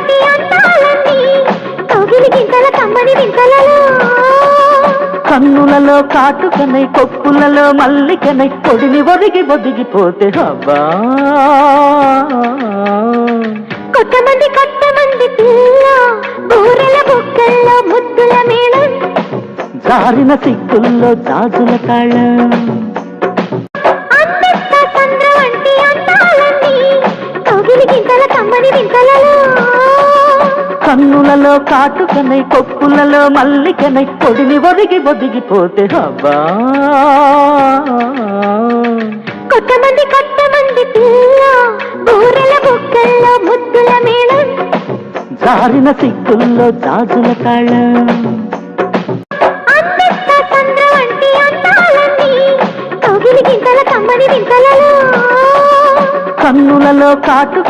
వంటి అందాలన్నీ కౌగిలి గింతల కమ్మని వింతలలో కన్నులలో కాటుకనై కొప్పులలో మల్లికనై పొడిని ఒదిగిపోతే హవ్వా కొట్టమంది పిల్ల బూరెల బుక్కల్లో ముద్దుల మేళం జారిన సిగ్గుల్లో జాజుల తాళం అందిస్తా చంద్ర వంటి అందాలన్నీ కౌగిలి గింతల కమ్మని వింతలలో కన్నులలో కాటుకనై కొప్పులలో మల్లికనై పొడిని ఒదిగిపోతే హవ్వా కొట్టమంది పిల్ల బూరెల బుక్కల్లో ముద్దుల మేళం జారిన సిగ్గుల్లో జాజుల తాళం అందిస్తా చంద్ర వంటి అందాలన్నీ కౌగిలి గింతల కమ్మని వింతలలో కన్నులలో కాటుకనై